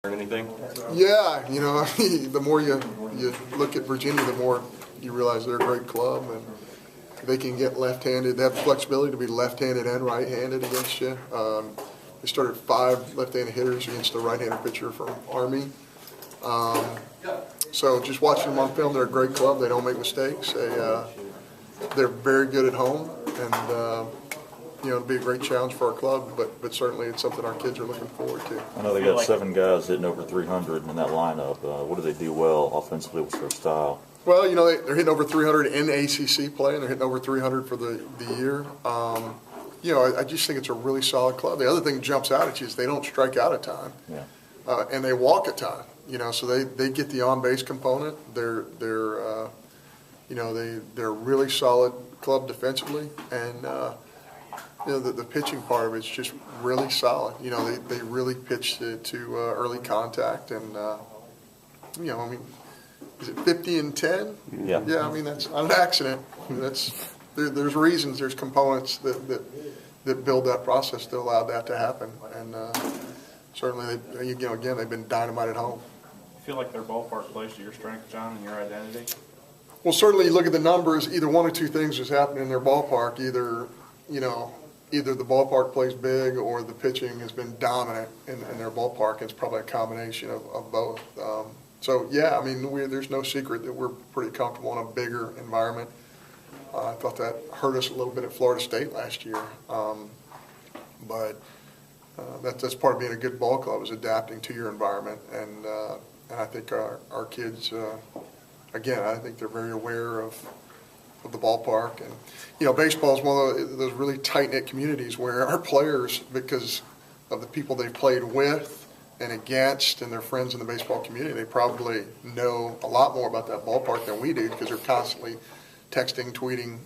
Learn anything? Yeah, the more you look at Virginia, the more you realize they're a great club, and they can get left-handed. They have the flexibility to be left-handed and right-handed against you. They started 5 left-handed hitters against the right-handed pitcher from Army. So just watching them on film, they're a great club. They don't make mistakes. They're very good at home, and it'll be a great challenge for our club, but certainly it's something our kids are looking forward to. I know they got 7 guys hitting over 300 in that lineup. What do they do well offensively with their style? Well, they're hitting over 300 in ACC play, and they're hitting over 300 for the year. I just think it's a really solid club. The other thing that jumps out at you is they don't strike out a ton, and they walk a ton. So they get the on-base component. They're a really solid club defensively, and the pitching part of it's just really solid. They really pitch to early contact, and is it 50 and 10? Yeah. Yeah, that's not an accident. There's reasons, there's components that build that process to allow that to happen, and certainly they've been dynamite at home. You feel like their ballpark plays to your strength, John, and your identity? Well, certainly you look at the numbers. Either one or two things is happening in their ballpark. Either the ballpark plays big or the pitching has been dominant in their ballpark. It's probably a combination of both. There's no secret that we're pretty comfortable in a bigger environment. I thought that hurt us a little bit at Florida State last year. But that's part of being a good ball club, is adapting to your environment. And I think our kids, I think they're very aware of the ballpark. And, baseball is one of those really tight-knit communities where our players, because of the people they've played with and against and their friends in the baseball community, they probably know a lot more about that ballpark than we do, because they're constantly texting, tweeting,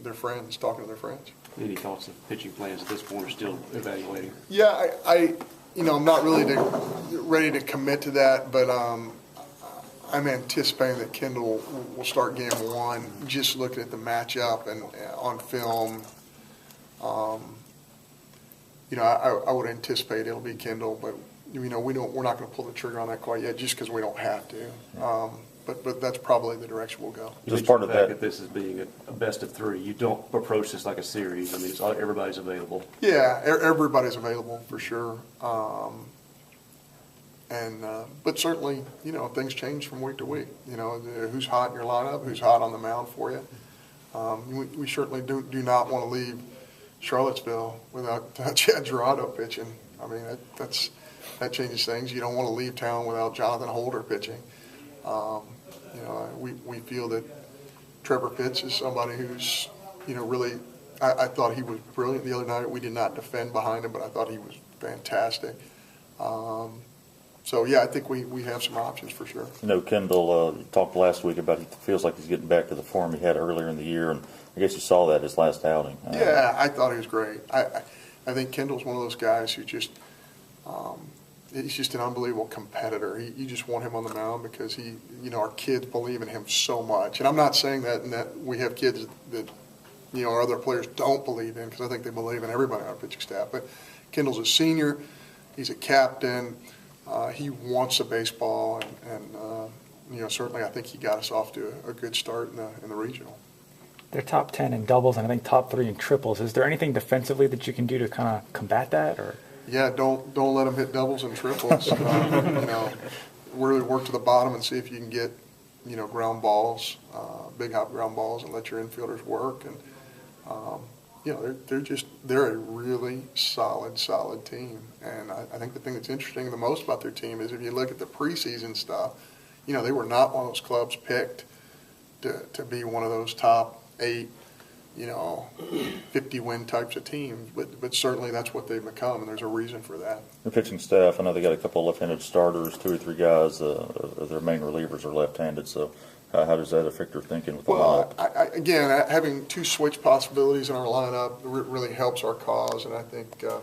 their friends, talking to their friends. Any thoughts of pitching plans at this point, are still evaluating? Yeah, I'm not really ready to commit to that, but I'm anticipating that Kendall will start game 1, just looking at the matchup and on film. I would anticipate it'll be Kendall, but we're not going to pull the trigger on that quite yet, just because we don't have to. But that's probably the direction we'll go. Just part of that. At this as being a best of 3, you don't approach this like a series. Everybody's available. Yeah, everybody's available for sure. But certainly, things change from week to week. Who's hot in your lineup, who's hot on the mound for you. We certainly do not want to leave Charlottesville without Chad Gerardo pitching. That changes things. You don't want to leave town without Jonathan Holder pitching. We feel that Trevor Pitts is somebody who's, really, I thought he was brilliant the other night. We did not defend behind him, but I thought he was fantastic. I think we have some options for sure. Kendall talked last week about he feels like he's getting back to the form he had earlier in the year, and I guess you saw that his last outing. Yeah, I thought he was great. I think Kendall's one of those guys who just he's just an unbelievable competitor. You just want him on the mound because our kids believe in him so much. And I'm not saying that we have kids that our other players don't believe in, because I think they believe in everybody on our pitching staff. But Kendall's a senior. He's a captain. He wants a baseball, and certainly I think he got us off to a good start in the regional. They're top 10 in doubles and I think top 3 in triples. Is there anything defensively that you can do to kind of combat that, or? Yeah, don't let them hit doubles and triples. Really work to the bottom and see if you can get ground balls, big hop ground balls, and let your infielders work. And they're a really solid team. And I think the thing that's interesting the most about their team is if you look at the preseason stuff, they were not one of those clubs picked to be one of those top 8, 50-win types of teams. But certainly that's what they've become, and there's a reason for that. The pitching staff, I know they got a couple of left-handed starters, 2 or 3 guys. Their main relievers are left-handed, so how does that affect their thinking with the lineup? Again, having 2 switch possibilities in our lineup really helps our cause, and I think the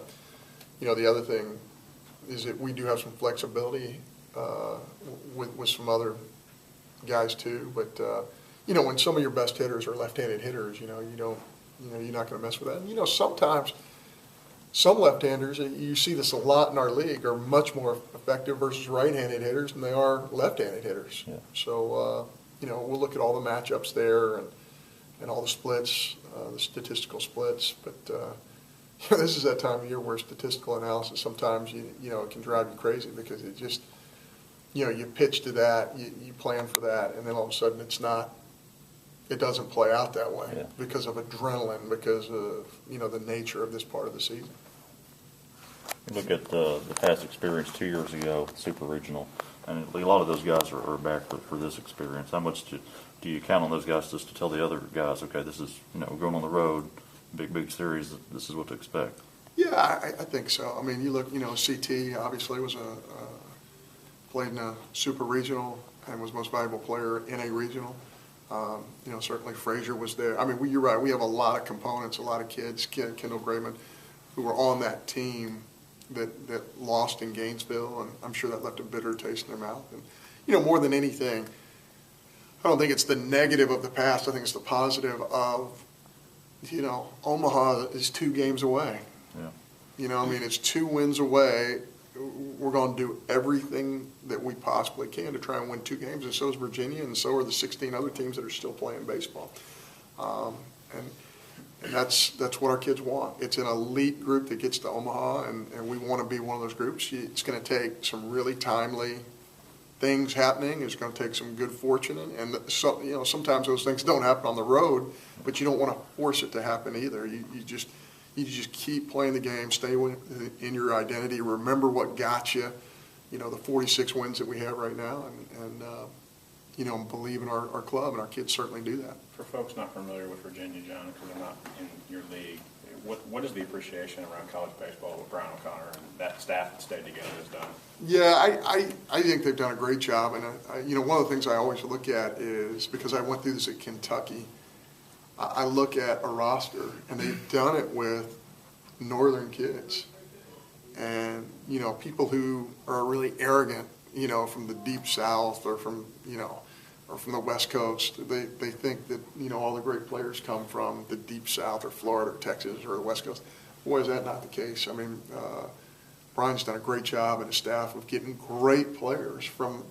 other thing is that we do have some flexibility with some other guys too. But when some of your best hitters are left-handed hitters, you're not going to mess with that. And sometimes some left-handers, you see this a lot in our league, are much more effective versus right-handed hitters than they are left-handed hitters. Yeah. So, we'll look at all the matchups there and all the splits, the statistical splits. But this is that time of year where statistical analysis sometimes, it can drive you crazy because it just, you pitch to that, you plan for that, and then all of a sudden it doesn't play out that way Yeah. because of adrenaline, because of, the nature of this part of the season. Look at the past experience 2 years ago, Super Regional, and a lot of those guys are back for this experience. How much do you count on those guys just to tell the other guys, okay, this is, we're going on the road, big series, this is what to expect? Yeah, I think so. I mean, you look, CT obviously was played in a Super Regional and was most valuable player in a regional. Certainly Frazier was there. I mean, you're right. We have a lot of components, a lot of kids, Kendall Graveman, who were on that team that lost in Gainesville, and I'm sure that left a bitter taste in their mouth. And, more than anything, I don't think it's the negative of the past. I think it's the positive of, Omaha is 2 games away. Yeah. It's 2 wins away. We're going to do everything that we possibly can to try and win 2 games, and so is Virginia, and so are the 16 other teams that are still playing baseball. And that's what our kids want. It's an elite group that gets to Omaha, and we want to be one of those groups. It's going to take some really timely things happening. It's going to take some good fortune, and so, sometimes those things don't happen on the road, but you don't want to force it to happen either. You just keep playing the game, stay in your identity, remember what got you, the 46 wins that we have right now, and believe in our club, and our kids certainly do that. For folks not familiar with Virginia, John, because they're not in your league, what is the appreciation around college baseball with Brian O'Connor and that staff that stayed together has done? Yeah, I think they've done a great job, and one of the things I always look at is, because I went through this at Kentucky, I look at a roster, and they've done it with northern kids, and people who are really arrogant, from the deep south or from the West Coast. They think that all the great players come from the deep south or Florida or Texas or the West Coast. Boy, is that not the case. I mean, Brian's done a great job and his staff of getting great players from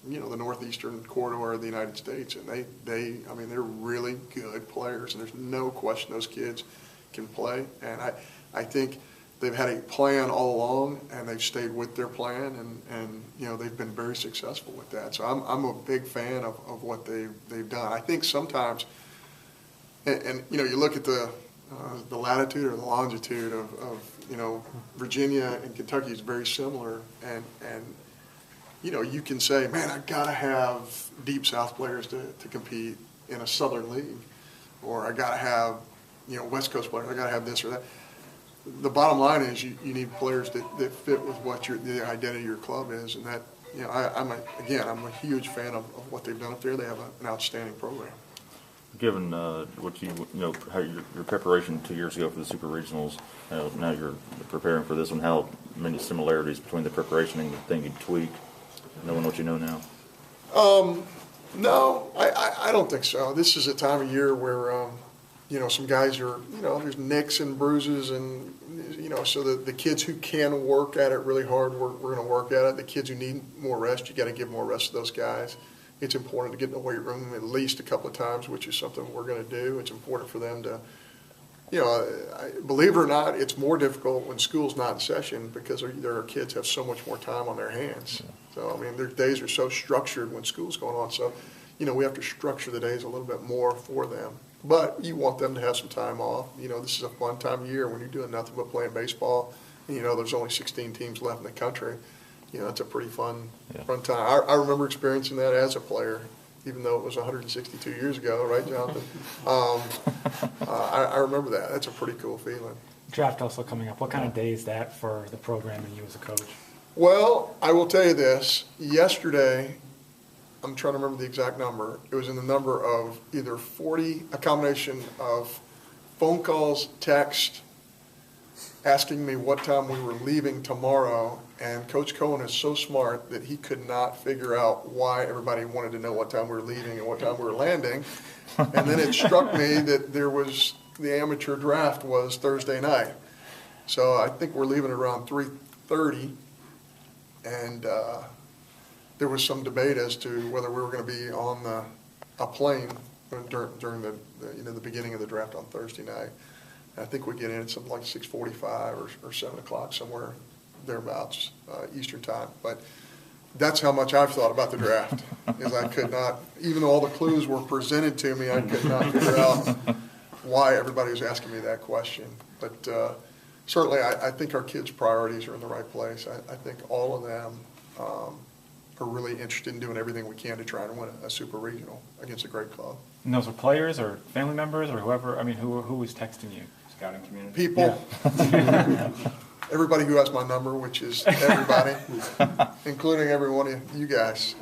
the northeastern corridor of the United States, and they're really good players, and there's no question those kids can play. And I think they've had a plan all along, and they've stayed with their plan, and they've been very successful with that. So I'm a big fan of what they've done. I think sometimes, and you look at the latitude or the longitude of Virginia and Kentucky is very similar, and you can say, man, I gotta have deep South players to compete in a Southern league, or I gotta have West Coast players. I gotta have this or that. The bottom line is you need players that fit with what the identity of your club is, and that I'm a huge fan of what they've done up there. They have an outstanding program. Given what how your preparation 2 years ago for the Super Regionals, now you're preparing for this one, how many similarities between the preparation and the thing you tweak, knowing what you know now? No, I don't think so. This is a time of year where some guys are, there's nicks and bruises, and so the kids who can work at it really hard, we're going to work at it. The kids who need more rest, you got to give more rest to those guys. It's important to get in the weight room at least a couple of times, which is something we're going to do. It's important for them to, believe it or not, it's more difficult when school's not in session because their kids have so much more time on their hands. So, I mean, their days are so structured when school's going on. So, we have to structure the days a little bit more for them. But you want them to have some time off. This is a fun time of year when you're doing nothing but playing baseball. And, there's only 16 teams left in the country. It's a pretty fun time. I remember experiencing that as a player, even though it was 162 years ago, right, Jonathan? I remember that. That's a pretty cool feeling. Draft also coming up. What kind of day is that for the program and you as a coach? Well, I will tell you this. Yesterday, I'm trying to remember the exact number. It was in the number of either 40, a combination of phone calls, text, asking me what time we were leaving tomorrow. And Coach Cohen is so smart that he could not figure out why everybody wanted to know what time we were leaving and what time we were landing. And then it struck me that the amateur draft was Thursday night. So I think we're leaving around 3:30, and there was some debate as to whether we were going to be on a plane during the beginning of the draft on Thursday night. And I think we get in at something like 6:45 or 7 o'clock, somewhere thereabouts, Eastern time. But that's how much I've thought about the draft, is I could not, even though all the clues were presented to me, I could not figure out why everybody was asking me that question. But certainly I think our kids' priorities are in the right place. I think all of them are really interested in doing everything we can to try and win a super regional against a great club. And those were players or family members or whoever? I mean, who was texting you? Scouting community. People, everybody who has my number, which is everybody, including every one of you guys.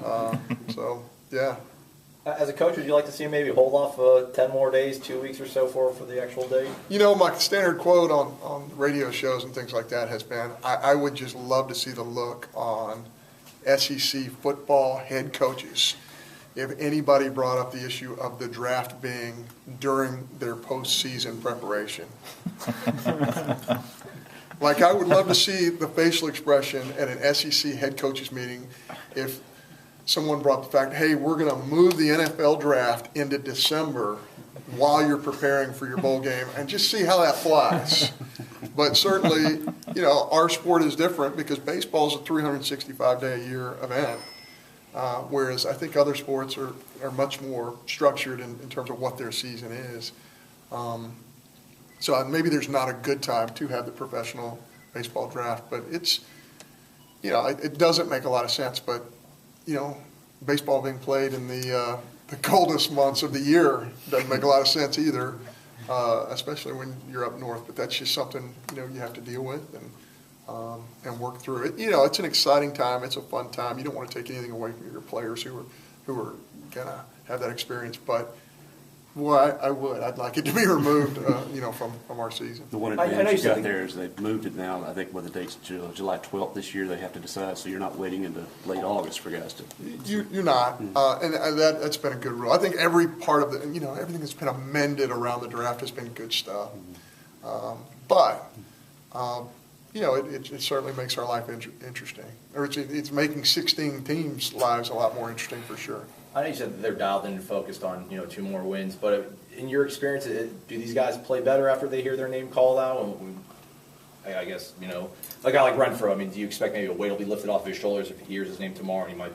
So, yeah. As a coach, would you like to see him maybe hold off 10 more days, 2 weeks or so for the actual date? You know, my standard quote on radio shows and things like that has been, I would just love to see the look on SEC football head coaches if anybody brought up the issue of the draft being during their postseason preparation. Like, I would love to see the facial expression at an SEC head coaches meeting if someone brought the fact, hey, we're going to move the NFL draft into December while you're preparing for your bowl game, and just see how that flies. But certainly, you know, our sport is different because baseball is a 365-day-a-year event, whereas I think other sports are much more structured in terms of what their season is. So maybe there's not a good time to have the professional baseball draft, but it's, you know, it doesn't make a lot of sense. But, you know, baseball being played in the coldest months of the year doesn't make a lot of sense either, especially when you're up north. But that's just something, you know, you have to deal with and work through it. You know, it's an exciting time. It's a fun time. You don't want to take anything away from your players who are gonna have that experience, but. Well, I would. I'd like it to be removed, you know, from our season. The one I know advantage you you got said- there is they've moved it now. I think what the date's July 12th this year. They have to decide, so you're not waiting into late August for guys to. You're not, and that's been a good rule. I think every part of the, you know, everything that's been amended around the draft has been good stuff. But you know, it certainly makes our life interesting, or it's making 16 teams' lives a lot more interesting for sure. I know you said that they're dialed in and focused on, you know, 2 more wins, but in your experience, do these guys play better after they hear their name called out? I guess, you know, a guy like Renfro, I mean, do you expect maybe a weight will be lifted off his shoulders if he hears his name tomorrow and he might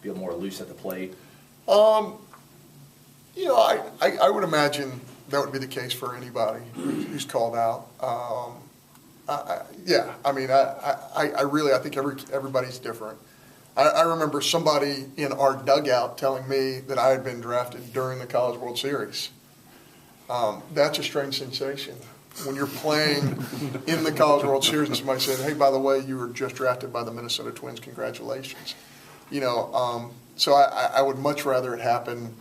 be more loose at the plate? You know, I would imagine that would be the case for anybody who's called out. Yeah, I mean, I really think everybody's different. I remember somebody in our dugout telling me that I had been drafted during the College World Series. That's a strange sensation. When you're playing in the College World Series and somebody said, hey, by the way, you were just drafted by the Minnesota Twins, congratulations. You know, so I would much rather it happen,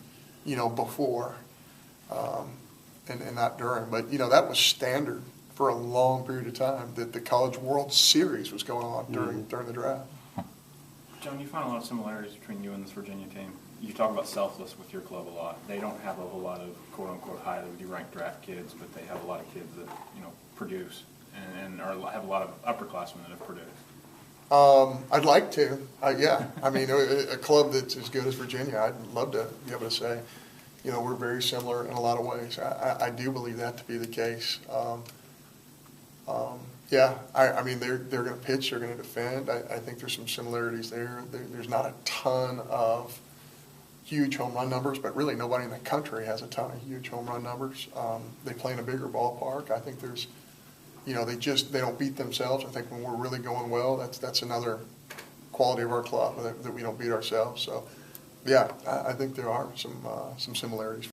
you know, before and not during. But, you know, that was standard for a long period of time, that the College World Series was going on during the draft. John, you find a lot of similarities between you and this Virginia team. You talk about selfless with your club a lot. They don't have a whole lot of quote-unquote highly ranked draft kids, but they have a lot of kids that, you know, produce and have a lot of upperclassmen that have produced. I'd like to. Yeah. I mean, a club that's as good as Virginia, I'd love to be able to say, you know, we're very similar in a lot of ways. I do believe that to be the case. Yeah, I mean, they're going to pitch, they're going to defend. I think there's some similarities there. There's not a ton of huge home run numbers, but really nobody in the country has a ton of huge home run numbers. They play in a bigger ballpark. I think there's, you know, they don't beat themselves. I think when we're really going well, that's another quality of our club, that we don't beat ourselves. So, yeah, I think there are some similarities.